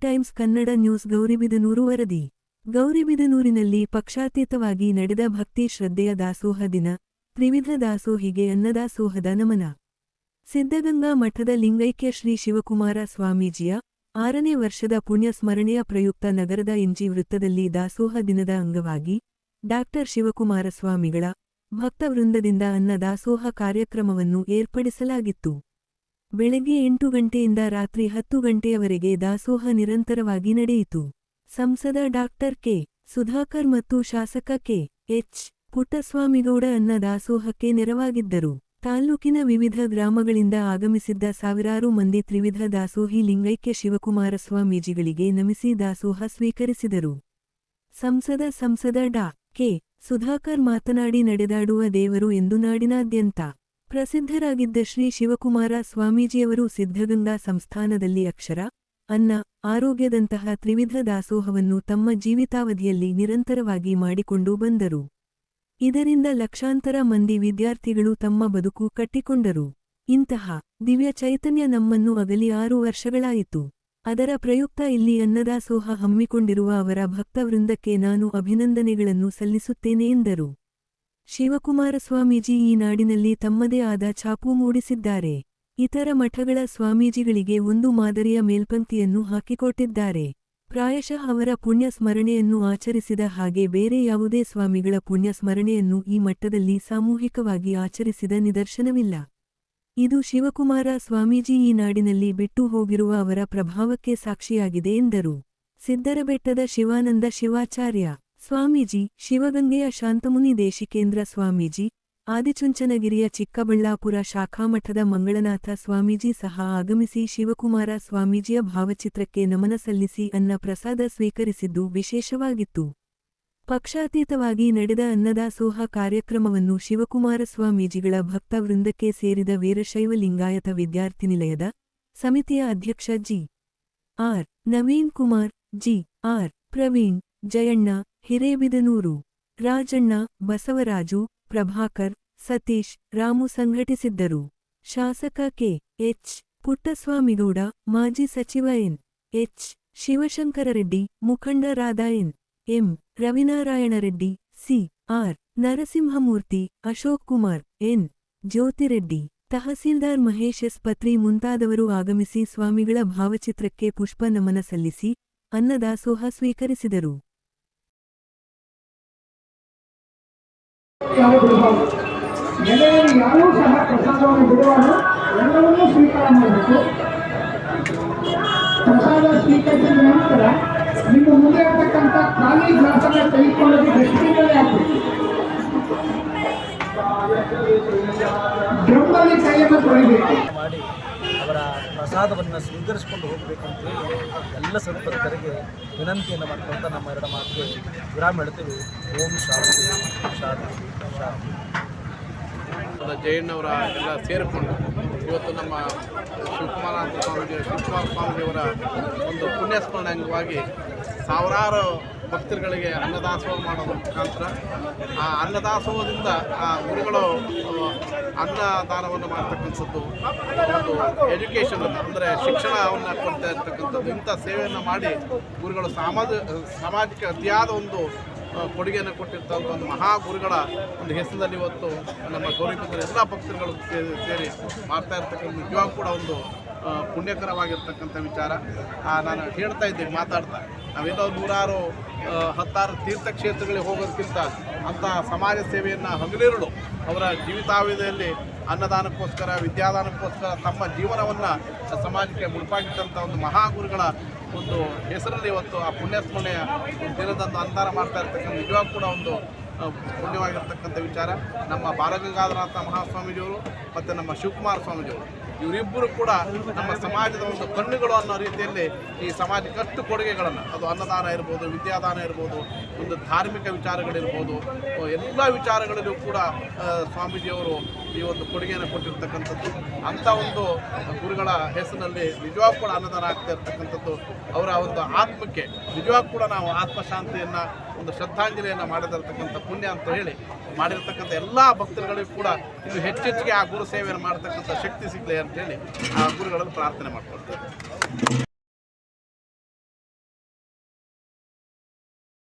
Times Kannada news Gauribidanur ವರದಿ. ಗೌರಿಬಿದನೂರಿನಲ್ಲಿ ಪಕ್ಷಾತೀತವಾಗಿ ನಡೆದ ಭಕ್ತಿ ಶ್ರದ್ಧೆಯ ದಾಸೋಹ ದಿನ, ತ್ರಿವಿಧ ದಾಸೋಹಿಗೆ ಅನ್ನದಾಸೋಹದ ನಮನ. ಸಿದ್ಧಗಂಗಾ ಮಠದ ಲಿಂಗೈಕ್ಯ ಶ್ರೀ ಶಿವಕುಮಾರ ಸ್ವಾಮೀಜಿಯ 6ನೇ ವರ್ಷದ ಪುಣ್ಯ ಸ್ಮರಣೆಯ ಪ್ರಯುಕ್ತ ನಗರದ ಇಂಜಿ ವೃತ್ತದಲ್ಲಿ ದಾಸೋಹ ದಿನದ ಅಂಗವಾಗಿ ಡಾ. ಶಿವಕುಮಾರ ಸ್ವಾಮಿಗಳ ಭಕ್ತವೃಂದದಿಂದ ಅನ್ನದಾಸೋಹ ಕಾರ್ಯಕ್ರಮವನ್ನು ಏರ್ಪಡಿಸಲಾಗಿತ್ತು. ಬೆಳಗ್ಗೆ 8 ಗಂಟೆಯಿಂದ ರಾತ್ರಿ 10 ಗಂಟೆಯವರೆಗೆ ದಾಸೋಹ ನಿರಂತರವಾಗಿ ನಡೆಯಿತು. ಸಂಸದ ಡಾ. ಕೆ. ಸುಧಾಕರ್ ಮತ್ತು ಶಾಸಕ ಕೆ. ಎಚ್. ಪುಟ್ಟಸ್ವಾಮಿಗೌಡ ಅನ್ನದಾಸೋಹಕ್ಕೆ ನೆರವಾಗಿದ್ದರು. ತಾಲ್ಲೂಕಿನ ವಿವಿಧ ಗ್ರಾಮಗಳಿಂದ ಆಗಮಿಸಿದ್ದ ಸಾವಿರಾರು ಮಂದಿ ತ್ರಿವಿಧ ದಾಸೋಹಿ ಲಿಂಗೈಕ್ಯ ಶಿವಕುಮಾರ ಸ್ವಾಮೀಜಿಗಳಿಗೆ ನಮಿಸಿ ದಾಸೋಹ ಸ್ವೀಕರಿಸಿದರು. ಸಂಸದ ಡಾ. ಕೆ. ಸುಧಾಕರ್ ಮಾತನಾಡಿ, ನಡೆದಾಡುವ ದೇವರು ಎಂದು ನಾಡಿನಾದ್ಯಂತ ಪ್ರಸಿದ್ಧರಾಗಿದ್ದ ಶ್ರೀ ಶಿವಕುಮಾರ ಸ್ವಾಮೀಜಿಯವರು ಸಿದ್ಧಗಂಗಾ ಸಂಸ್ಥಾನದಲ್ಲಿ ಅಕ್ಷರ, ಅನ್ನ, ಆರೋಗ್ಯದಂತಹ ತ್ರಿವಿಧ ದಾಸೋಹವನ್ನು ತಮ್ಮ ಜೀವಿತಾವಧಿಯಲ್ಲಿ ನಿರಂತರವಾಗಿ ಮಾಡಿಕೊಂಡು ಬಂದರು. ಇದರಿಂದ ಲಕ್ಷಾಂತರ ಮಂದಿ ವಿದ್ಯಾರ್ಥಿಗಳು ತಮ್ಮ ಬದುಕು ಕಟ್ಟಿಕೊಂಡರು. ಇಂತಹ ದಿವ್ಯ ಚೈತನ್ಯ ನಮ್ಮನ್ನು ಅಗಲಿ 6 ವರ್ಷಗಳಾಯಿತು. ಅದರ ಪ್ರಯುಕ್ತ ಇಲ್ಲಿ ಅನ್ನದಾಸೋಹ ಹಮ್ಮಿಕೊಂಡಿರುವ ಅವರ ಭಕ್ತವೃಂದಕ್ಕೆ ನಾನು ಅಭಿನಂದನೆಗಳನ್ನು ಸಲ್ಲಿಸುತ್ತೇನೆ ಎಂದರು. ಶಿವಕುಮಾರ ಸ್ವಾಮೀಜಿ ಈ ನಾಡಿನಲ್ಲಿ ತಮ್ಮದೇ ಆದ ಛಾಪು ಮೂಡಿಸಿದ್ದಾರೆ. ಇತರ ಮಠಗಳ ಸ್ವಾಮೀಜಿಗಳಿಗೆ ಒಂದು ಮಾದರಿಯ ಮೇಲ್ಪಂಕ್ತಿಯನ್ನು ಹಾಕಿಕೊಟ್ಟಿದ್ದಾರೆ. ಪ್ರಾಯಶಃ ಅವರ ಪುಣ್ಯ ಸ್ಮರಣೆಯನ್ನು ಆಚರಿಸಿದ ಹಾಗೆ ಬೇರೆ ಯಾವುದೇ ಸ್ವಾಮಿಗಳ ಪುಣ್ಯ ಸ್ಮರಣೆಯನ್ನು ಈ ಮಟ್ಟದಲ್ಲಿ ಸಾಮೂಹಿಕವಾಗಿ ಆಚರಿಸಿದ ನಿದರ್ಶನವಿಲ್ಲ. ಇದು ಶಿವಕುಮಾರ ಸ್ವಾಮೀಜಿ ಈ ನಾಡಿನಲ್ಲಿ ಬಿಟ್ಟು ಹೋಗಿರುವ ಅವರ ಪ್ರಭಾವಕ್ಕೆ ಸಾಕ್ಷಿಯಾಗಿದೆ ಎಂದರು. ಸಿದ್ದರಬೆಟ್ಟದ ಶಿವಾನಂದ ಶಿವಾಚಾರ್ಯ ಸ್ವಾಮೀಜಿ, ಶಿವಗಂಗೆಯ ಶಾಂತಮುನಿ ದೇಶಿಕೇಂದ್ರ ಸ್ವಾಮೀಜಿ, ಆದಿಚುಂಚನಗಿರಿಯ ಚಿಕ್ಕಬಳ್ಳಾಪುರ ಶಾಖಾಮಠದ ಮಂಗಳನಾಥ ಸ್ವಾಮೀಜಿ ಸಹ ಆಗಮಿಸಿ ಶಿವಕುಮಾರ ಸ್ವಾಮೀಜಿಯ ಭಾವಚಿತ್ರಕ್ಕೆ ನಮನ ಸಲ್ಲಿಸಿ ಅನ್ನ ಪ್ರಸಾದ ಸ್ವೀಕರಿಸಿದ್ದು ವಿಶೇಷವಾಗಿತ್ತು. ಪಕ್ಷಾತೀತವಾಗಿ ನಡೆದ ಅನ್ನದಾಸೋಹ ಕಾರ್ಯಕ್ರಮವನ್ನು ಶಿವಕುಮಾರ ಸ್ವಾಮೀಜಿಗಳ ಭಕ್ತವೃಂದಕ್ಕೆ ಸೇರಿದ ವೀರಶೈವ ಲಿಂಗಾಯತ ವಿದ್ಯಾರ್ಥಿನಿಲಯದ ಸಮಿತಿಯ ಅಧ್ಯಕ್ಷ G. R. Naveen Kumar, G. R. Praveen, Jayanna, Hirebidanur, Rajanna, Basavaraju, Prabhakar, Satish, Ramu ಸಂಘಟಿಸಿದ್ದರು. ಶಾಸಕ ಕೆ. ಎಚ್. ಪುಟ್ಟಸ್ವಾಮಿಗೌಡ, ಮಾಜಿ ಸಚಿವ ಎನ್. ಎಚ್. ಶಿವಶಂಕರರೆಡ್ಡಿ, ಮುಖಂಡರಾದ N. M. Ravinarayanareddy, C. R. Narasimhamurthy, Ashok Kumar, N. Jyothireddy, ತಹಸೀಲ್ದಾರ್ ಮಹೇಶ್ ಎಸ್. ಪತ್ರಿ ಮುಂತಾದವರು ಆಗಮಿಸಿ ಸ್ವಾಮಿಗಳ ಭಾವಚಿತ್ರಕ್ಕೆ ಪುಷ್ಪ ನಮನ ಸಲ್ಲಿಸಿ ಅನ್ನದಾಸೋಹ ಸ್ವೀಕರಿಸಿದರು. ಯಾರೂ ಸಹ ಪ್ರಸಾದವನ್ನು ಬಿಡುವಾಗ ಎಲ್ಲವನ್ನೂ ಸ್ವೀಕಾರ ಮಾಡಬೇಕು. ಪ್ರಸಾದ ಸ್ವೀಕರಿಸಿದ ನಂತರ ನಿಮ್ಮ ಮುಂದೆ ಇರತಕ್ಕಂಥ ಖಾಲಿ ಗ್ಲಾಸನ್ನು ತೆಗೆದುಕೊಳ್ಳೋದು ಡಸ್ಟ್ಬಿನ್ನಲ್ಲಿ ಹಾಕಬೇಕು. ಡ್ರಮ್ಮಲ್ಲಿ ಕೈಯನ್ನು ತೊಳಿಬೇಕು. ಮಾಡಿ ಅವರ ಪ್ರಸಾದವನ್ನು ಸ್ವೀಕರಿಸಿಕೊಂಡು ಹೋಗಬೇಕಂತೇಳಿ ಎಲ್ಲ ಸದ್ಭಕ್ತರಿಗೆ ವಿನಂತಿಯನ್ನು ಮಾಡ್ಕೊಂತ ನಮ್ಮ 2 ಮಾತಿಗೆ ವಿರಾಮ ಹೇಳ್ತೀವಿ. ಓಂ ಶಾಂತಿ ಶಾಂತಿ ಶಾಂತಿ. ಜಯಣ್ಣವರ ಎಲ್ಲ ಸೇರಿಕೊಂಡು ಇವತ್ತು ನಮ್ಮ ಶಿವಕುಮಾರ ಸ್ವಾಮೀಜಿಯವರ ಒಂದು ಪುಣ್ಯಸ್ಮರಣೆ ಅಂಗವಾಗಿ ಸಾವಿರಾರು ಭಕ್ತರುಗಳಿಗೆ ಅನ್ನದಾಸೋಹ ಮಾಡೋದ್ರ ಮುಖಾಂತರ ಆ ಅನ್ನದಾಸೋಹದಿಂದ ಆ ಗುರುಗಳು ಅನ್ನದಾನವನ್ನು ಮಾಡ್ತಕ್ಕಂಥದ್ದು, ಒಂದು ಎಜುಕೇಷನನ್ನು ಅಂದರೆ ಶಿಕ್ಷಣವನ್ನು ಕೊಡ್ತಾ ಇರ್ತಕ್ಕಂಥದ್ದು, ಇಂಥ ಸೇವೆಯನ್ನು ಮಾಡಿ ಗುರುಗಳು ಸಮಾಜಕ್ಕೆ ಅತಿಯಾದ ಒಂದು ಕೊಡುಗೆಯನ್ನು ಕೊಟ್ಟಿರ್ತಕ್ಕಂಥ ಒಂದು ಮಹಾಗುರುಗಳ ಒಂದು ಹೆಸರಿನಲ್ಲಿ ಇವತ್ತು ನಮ್ಮ ಗೌರಿಬಿದನೂರು ಎಲ್ಲ ಭಕ್ತರುಗಳು ಸೇರಿ ಮಾಡ್ತಾ ಇರ್ತಕ್ಕಂಥ ನಿಜವಾಗೂ ಕೂಡ ಒಂದು ಪುಣ್ಯಕರವಾಗಿರ್ತಕ್ಕಂಥ ವಿಚಾರ. ನಾನು ಹೇಳ್ತಾ ಇದ್ದೀನಿ ಮಾತಾಡ್ತಾ, ನಾವೆಲ್ಲೋ 100-10 ತೀರ್ಥಕ್ಷೇತ್ರಗಳಿಗೆ ಹೋಗೋದಕ್ಕಿಂತ ಅಂಥ ಸಮಾಜ ಸೇವೆಯನ್ನು ಹಗಲಿರುಳು ಅವರ ಜೀವಿತಾವಧಿಯಲ್ಲಿ ಅನ್ನದಾನಕ್ಕೋಸ್ಕರ, ವಿದ್ಯಾದಾನಕ್ಕೋಸ್ಕರ ತಮ್ಮ ಜೀವನವನ್ನು ಸಮಾಜಕ್ಕೆ ಮುಡುಪಾಗಿಟ್ಟಂಥ ಒಂದು ಮಹಾಗುರುಗಳ ಒಂದು ಹೆಸರಲ್ಲಿ ಇವತ್ತು ಆ ಪುಣ್ಯಸ್ಮರಣೆಯ ದಿನದಂದು ಅನುದಾನ ಮಾಡ್ತಾ ಇರ್ತಕ್ಕಂಥ ನಿಜವಾಗೂ ಕೂಡ ಒಂದು ಪುಣ್ಯವಾಗಿರ್ತಕ್ಕಂಥ ವಿಚಾರ. ನಮ್ಮ ಬಾಲಗಂಗಾಧರನಾಥ ಮಹಾಸ್ವಾಮೀಜಿಯವರು ಮತ್ತು ನಮ್ಮ ಶಿವಕುಮಾರ ಸ್ವಾಮೀಜಿಯವರು ಇವರಿಬ್ಬರು ಕೂಡ ನಮ್ಮ ಸಮಾಜದ ಒಂದು ಕಣ್ಣುಗಳು ಅನ್ನೋ ರೀತಿಯಲ್ಲಿ ಈ ಸಮಾಜಕ್ಕೆ ಅಷ್ಟು ಕೊಡುಗೆಗಳನ್ನು, ಅದು ಅನ್ನದಾನ ಇರ್ಬೋದು, ವಿದ್ಯಾದಾನ ಇರ್ಬೋದು, ಒಂದು ಧಾರ್ಮಿಕ ವಿಚಾರಗಳಿರ್ಬೋದು, ಎಲ್ಲ ವಿಚಾರಗಳಲ್ಲೂ ಕೂಡ ಸ್ವಾಮೀಜಿಯವರು ಈ ಒಂದು ಕೊಡುಗೆಯನ್ನು ಕೊಟ್ಟಿರ್ತಕ್ಕಂಥದ್ದು. ಅಂಥ ಒಂದು ಗುರುಗಳ ಹೆಸರಿನಲ್ಲಿ ನಿಜವಾಗೂ ಕೂಡ ಅನ್ನದಾನ ಆಗ್ತಾ ಇರ್ತಕ್ಕಂಥದ್ದು ಅವರ ಒಂದು ಆತ್ಮಕ್ಕೆ ನಿಜವಾಗೂ ಕೂಡ ನಾವು ಆತ್ಮಶಾಂತಿಯನ್ನು, ಒಂದು ಶ್ರದ್ಧಾಂಜಲಿಯನ್ನು ಮಾಡಿದಿರ್ತಕ್ಕಂಥ ಪುಣ್ಯ ಅಂತ ಹೇಳಿ ಮಾಡಿರ್ತಕ್ಕಂಥ ಎಲ್ಲ ಭಕ್ತರುಗಳಿಗೂ ಕೂಡ ಇನ್ನು ಹೆಚ್ಚೆಚ್ಚಿಗೆ ಆ ಗುರು ಸೇವೆಯನ್ನು ಮಾಡತಕ್ಕಂಥ ಶಕ್ತಿ ಸಿಗಲಿ ಅಂತೇಳಿ ಆ ಗುರುಗಳನ್ನು ಪ್ರಾರ್ಥನೆ ಮಾಡ್ಕೊಳ್ತಾರೆ.